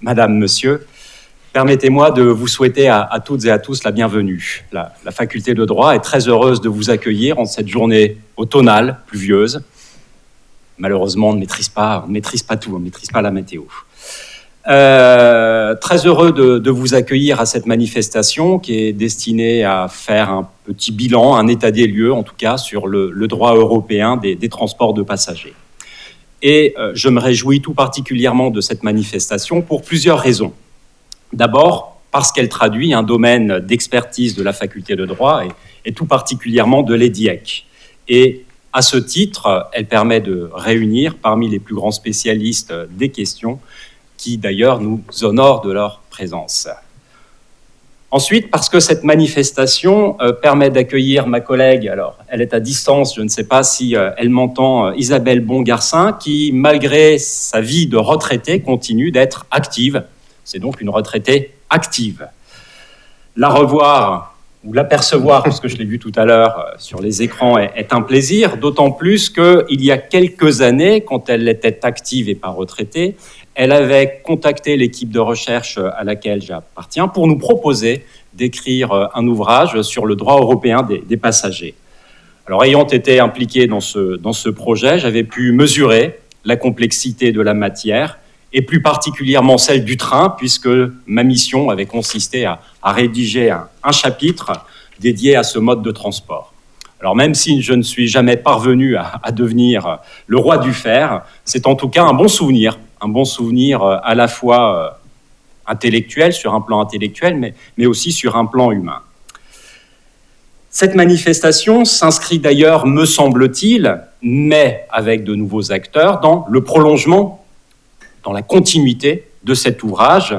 Madame, Monsieur, permettez-moi de vous souhaiter à toutes et à tous la bienvenue. La faculté de droit est très heureuse de vous accueillir en cette journée automnale, pluvieuse. Malheureusement, on ne maîtrise pas tout, on ne maîtrise pas la météo. Très heureux de vous accueillir à cette manifestation qui est destinée à faire un petit bilan, un état des lieux en tout cas, sur le droit européen des transports de passagers. Et je me réjouis tout particulièrement de cette manifestation pour plusieurs raisons. D'abord, parce qu'elle traduit un domaine d'expertise de la faculté de droit et tout particulièrement de l'EDIEC. Et à ce titre, elle permet de réunir parmi les plus grands spécialistes des questions qui d'ailleurs nous honorent de leur présence. Ensuite, parce que cette manifestation permet d'accueillir ma collègue, alors elle est à distance, je ne sais pas si elle m'entend, Isabelle Bongarcin, qui, malgré sa vie de retraitée, continue d'être active. C'est donc une retraitée active. La revoir ou l'apercevoir, parce que je l'ai vu tout à l'heure sur les écrans, est un plaisir, d'autant plus qu'il y a quelques années, quand elle était active et pas retraitée, elle avait contacté l'équipe de recherche à laquelle j'appartiens pour nous proposer d'écrire un ouvrage sur le droit européen des passagers. Alors, ayant été impliqué dans ce projet, j'avais pu mesurer la complexité de la matière et plus particulièrement celle du train, puisque ma mission avait consisté à rédiger un chapitre dédié à ce mode de transport. Alors même si je ne suis jamais parvenu à devenir le roi du fer, c'est en tout cas un bon souvenir à la fois intellectuel, sur un plan intellectuel, mais aussi sur un plan humain. Cette manifestation s'inscrit d'ailleurs, me semble-t-il, mais avec de nouveaux acteurs, dans le prolongement, dans la continuité de cet ouvrage,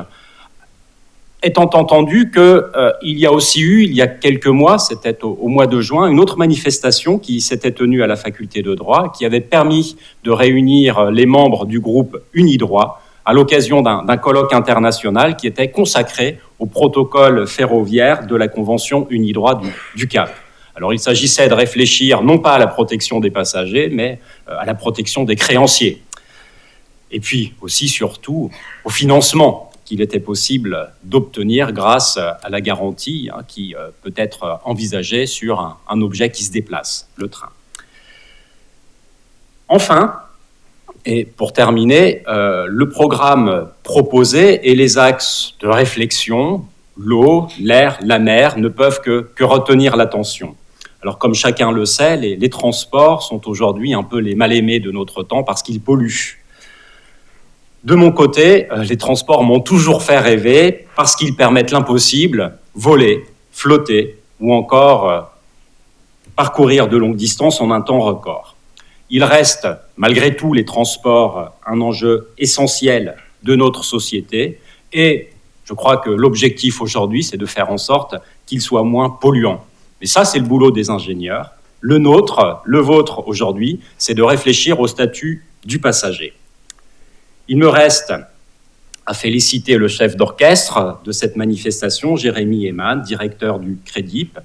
étant entendu qu'il y a aussi eu, il y a quelques mois, c'était au mois de juin, une autre manifestation qui s'était tenue à la faculté de droit, qui avait permis de réunir les membres du groupe Unidroit à l'occasion d'un colloque international qui était consacré au protocole ferroviaire de la Convention Unidroit du Cap. Alors il s'agissait de réfléchir non pas à la protection des passagers, mais à la protection des créanciers. Et puis aussi, surtout, au financement qu'il était possible d'obtenir grâce à la garantie qui peut être envisagée sur un objet qui se déplace, le train. Enfin, et pour terminer, le programme proposé et les axes de réflexion, l'eau, l'air, la mer, ne peuvent que retenir l'attention. Alors comme chacun le sait, les transports sont aujourd'hui un peu les mal-aimés de notre temps parce qu'ils polluent. De mon côté, les transports m'ont toujours fait rêver parce qu'ils permettent l'impossible, voler, flotter ou encore parcourir de longues distances en un temps record. Il reste, malgré tout, les transports, un enjeu essentiel de notre société et je crois que l'objectif aujourd'hui, c'est de faire en sorte qu'ils soient moins polluants. Mais ça, c'est le boulot des ingénieurs. Le nôtre, le vôtre aujourd'hui, c'est de réfléchir au statut du passager. Il me reste à féliciter le chef d'orchestre de cette manifestation, Jérémy Eman, directeur du CREDIP,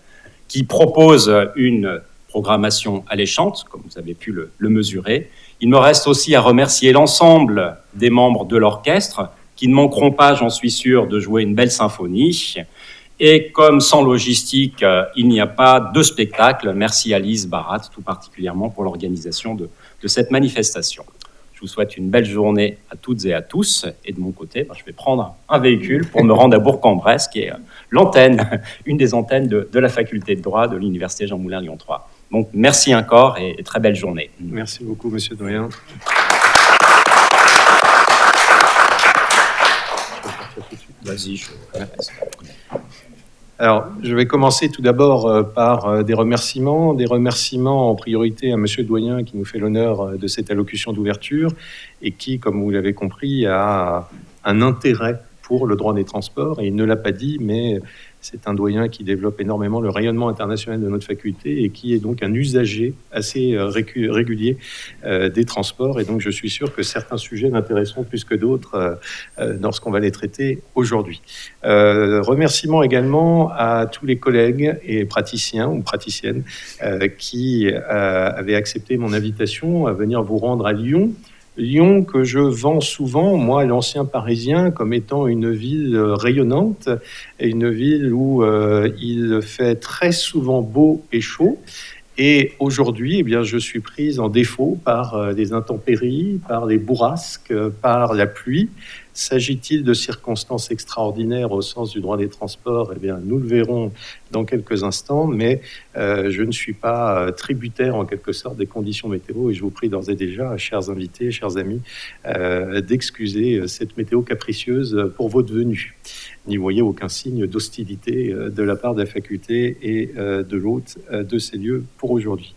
qui propose une programmation alléchante, comme vous avez pu le mesurer. Il me reste aussi à remercier l'ensemble des membres de l'orchestre, qui ne manqueront pas, j'en suis sûr, de jouer une belle symphonie. Et comme sans logistique, il n'y a pas de spectacle, merci à Lise Barat, tout particulièrement pour l'organisation de cette manifestation. Je vous souhaite une belle journée à toutes et à tous. Et de mon côté, je vais prendre un véhicule pour me rendre à Bourg-en-Bresse, qui est l'antenne, une des antennes de la faculté de droit de l'Université Jean Moulin Lyon 3. Donc, merci encore et très belle journée. Merci beaucoup, monsieur Doyen. Vas-y, Alors, je vais commencer tout d'abord par des remerciements en priorité à monsieur Doyen qui nous fait l'honneur de cette allocution d'ouverture et qui, comme vous l'avez compris, a un intérêt pour le droit des transports. Et il ne l'a pas dit, mais c'est un doyen qui développe énormément le rayonnement international de notre faculté et qui est donc un usager assez régulier des transports. Et donc, je suis sûr que certains sujets m'intéresseront plus que d'autres lorsqu'on va les traiter aujourd'hui. Remerciements également à tous les collègues et praticiens ou praticiennes qui avaient accepté mon invitation à venir vous rendre à Lyon Lyon, que je vends souvent, moi, l'ancien Parisien, comme étant une ville rayonnante, et une ville où il fait très souvent beau et chaud. Et aujourd'hui, eh bien, je suis prise en défaut par les intempéries, par les bourrasques, par la pluie. S'agit-il de circonstances extraordinaires au sens du droit des transports? Eh bien, nous le verrons dans quelques instants, mais je ne suis pas tributaire en quelque sorte des conditions météo, et je vous prie d'ores et déjà, chers invités, chers amis, d'excuser cette météo capricieuse pour votre venue. N'y voyez aucun signe d'hostilité de la part de la faculté et de l'hôte de ces lieux pour aujourd'hui.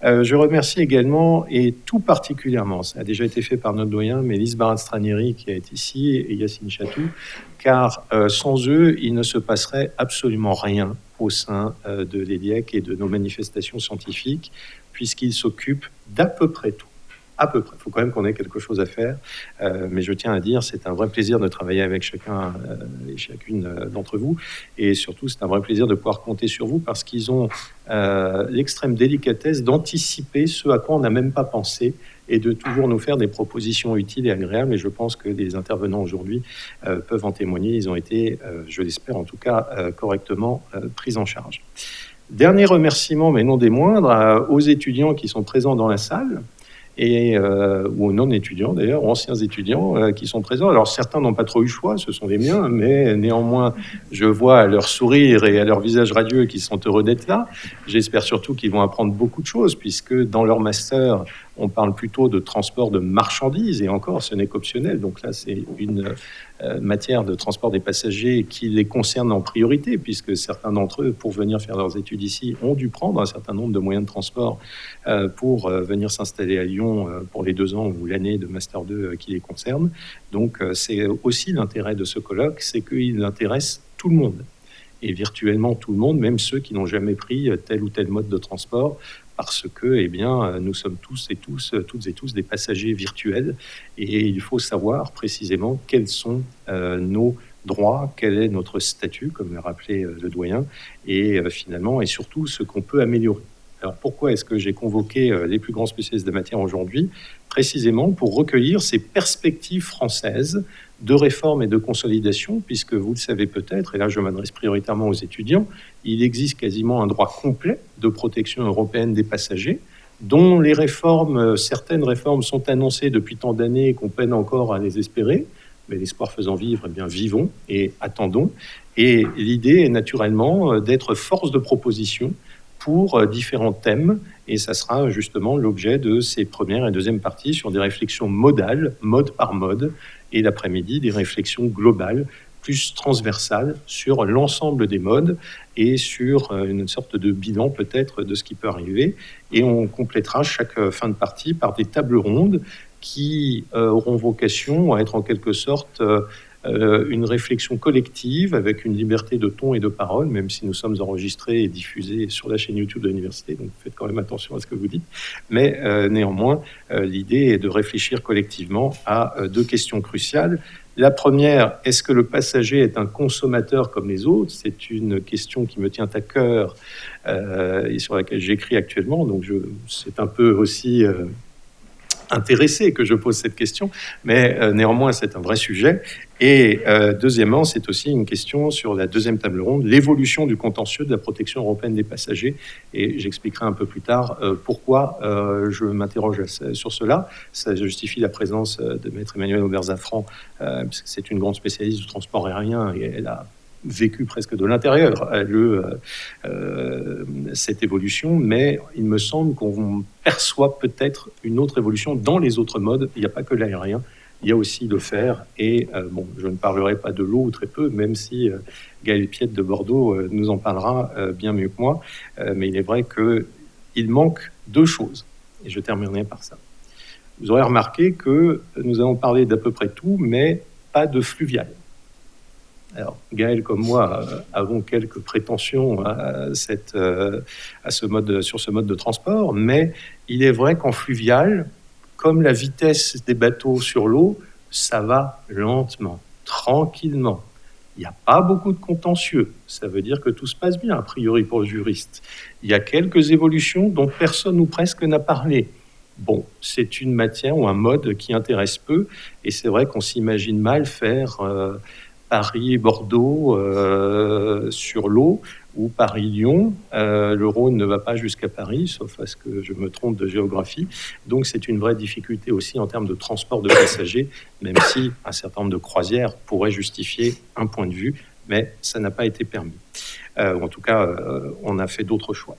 Je remercie également, et tout particulièrement, ça a déjà été fait par notre doyen, mais Lise Barat-Stranieri qui est ici, et Yacine Chatou, car sans eux, il ne se passerait absolument rien au sein de l'EDIEC et de nos manifestations scientifiques, puisqu'ils s'occupent d'à peu près tout. À peu près. Il faut quand même qu'on ait quelque chose à faire. Mais je tiens à dire, c'est un vrai plaisir de travailler avec chacun et chacune d'entre vous. Et surtout, c'est un vrai plaisir de pouvoir compter sur vous parce qu'ils ont l'extrême délicatesse d'anticiper ce à quoi on n'a même pas pensé et de toujours nous faire des propositions utiles et agréables. Et je pense que les intervenants aujourd'hui peuvent en témoigner. Ils ont été, je l'espère en tout cas, correctement pris en charge. Dernier remerciement, mais non des moindres, aux étudiants qui sont présents dans la salle. Ou aux non-étudiants d'ailleurs, aux anciens étudiants qui sont présents. Alors certains n'ont pas trop eu le choix, ce sont les miens, mais néanmoins, je vois à leur sourire et à leur visage radieux qu'ils sont heureux d'être là. J'espère surtout qu'ils vont apprendre beaucoup de choses, puisque dans leur master, on parle plutôt de transport de marchandises, et encore, ce n'est qu'optionnel. Donc là, c'est une matière de transport des passagers qui les concerne en priorité, puisque certains d'entre eux, pour venir faire leurs études ici, ont dû prendre un certain nombre de moyens de transport pour venir s'installer à Lyon pour les 2 ans ou l'année de Master 2 qui les concerne. Donc c'est aussi l'intérêt de ce colloque, c'est qu'il intéresse tout le monde. Et virtuellement tout le monde, même ceux qui n'ont jamais pris tel ou tel mode de transport, parce que, eh bien, nous sommes toutes et tous des passagers virtuels, et il faut savoir précisément quels sont nos droits, quel est notre statut, comme l'a rappelé le doyen, et finalement, et surtout, ce qu'on peut améliorer. Alors, pourquoi est-ce que j'ai convoqué les plus grands spécialistes de matière aujourd'hui? Précisément pour recueillir ces perspectives françaises de réforme et de consolidation, puisque vous le savez peut-être, et là je m'adresse prioritairement aux étudiants, il existe quasiment un droit complet de protection européenne des passagers, dont les réformes, certaines réformes sont annoncées depuis tant d'années et qu'on peine encore à les espérer, mais l'espoir faisant vivre, eh bien vivons et attendons. Et l'idée est naturellement d'être force de proposition pour différents thèmes, et ça sera justement l'objet de ces premières et deuxièmes parties sur des réflexions modales, mode par mode, et l'après-midi des réflexions globales, plus transversales sur l'ensemble des modes et sur une sorte de bilan peut-être de ce qui peut arriver. Et on complétera chaque fin de partie par des tables rondes qui auront vocation à être en quelque sorte une réflexion collective avec une liberté de ton et de parole, même si nous sommes enregistrés et diffusés sur la chaîne YouTube de l'université, donc faites quand même attention à ce que vous dites. Mais néanmoins, l'idée est de réfléchir collectivement à 2 questions cruciales. La première, est-ce que le passager est un consommateur comme les autres? C'est une question qui me tient à cœur et sur laquelle j'écris actuellement, donc c'est un peu aussi intéressé que je pose cette question, mais néanmoins c'est un vrai sujet. Et deuxièmement, c'est aussi une question sur la deuxième table ronde, l'évolution du contentieux de la protection européenne des passagers, et j'expliquerai un peu plus tard pourquoi je m'interroge sur cela. Ça justifie la présence de maître Emmanuelle Aubert-Zafran, parce que c'est une grande spécialiste du transport aérien, et elle a vécu presque de l'intérieur cette évolution, mais il me semble qu'on perçoit peut-être une autre évolution dans les autres modes. Il n'y a pas que l'aérien, il y a aussi le fer, et bon, je ne parlerai pas de l'eau ou très peu, même si Gaël Piette de Bordeaux nous en parlera bien mieux que moi, mais il est vrai qu'il manque 2 choses, et je terminerai par ça. Vous aurez remarqué que nous allons parler d'à peu près tout, mais pas de fluvial. Alors, Gaël comme moi avons quelques prétentions sur ce mode de transport, mais il est vrai qu'en fluvial, comme la vitesse des bateaux sur l'eau, ça va lentement, tranquillement. Il n'y a pas beaucoup de contentieux. Ça veut dire que tout se passe bien, a priori, pour le juriste. Il y a quelques évolutions dont personne ou presque n'a parlé. Bon, c'est une matière ou un mode qui intéresse peu, et c'est vrai qu'on s'imagine mal faire Paris et Bordeaux sur l'eau, ou Paris-Lyon. Le Rhône ne va pas jusqu'à Paris, sauf à ce que je me trompe de géographie. Donc c'est une vraie difficulté aussi en termes de transport de passagers, même si un certain nombre de croisières pourraient justifier un point de vue, mais ça n'a pas été permis. En tout cas, on a fait d'autres choix.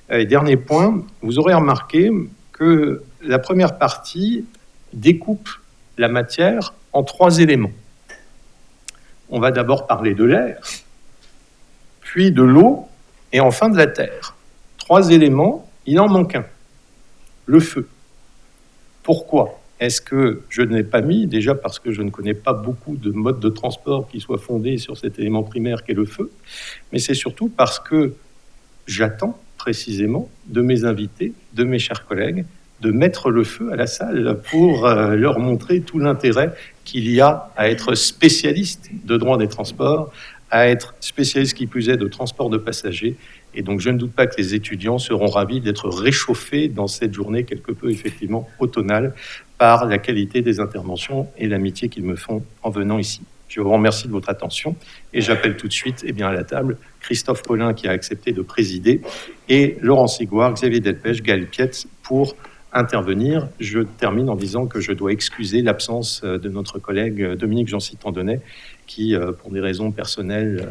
Et dernier point, vous aurez remarqué que la première partie découpe la matière en 3 éléments. On va d'abord parler de l'air, puis de l'eau, et enfin de la terre. 3 éléments, il en manque un, le feu. Pourquoi est-ce que je ne l'ai pas mis? Déjà parce que je ne connais pas beaucoup de modes de transport qui soient fondés sur cet élément primaire qu'est le feu, mais c'est surtout parce que j'attends précisément de mes invités, de mes chers collègues, de mettre le feu à la salle pour leur montrer tout l'intérêt qu'il y a à être spécialiste de droit des transports, à être spécialiste qui plus est de transport de passagers. Et donc je ne doute pas que les étudiants seront ravis d'être réchauffés dans cette journée quelque peu effectivement automnale par la qualité des interventions et l'amitié qu'ils me font en venant ici. Je vous remercie de votre attention et j'appelle tout de suite à la table Christophe Paulin qui a accepté de présider et Laurent Sigouard, Xavier Delpech, Gaël Pietz pour intervenir. Je termine en disant que je dois excuser l'absence de notre collègue Dominique Jancy-Tandonnet qui, pour des raisons personnelles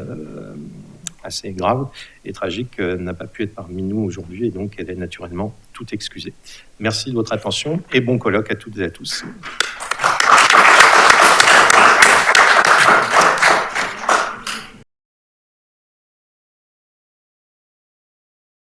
assez graves et tragiques, n'a pas pu être parmi nous aujourd'hui et donc elle est naturellement tout excusée. Merci de votre attention et bon colloque à toutes et à tous.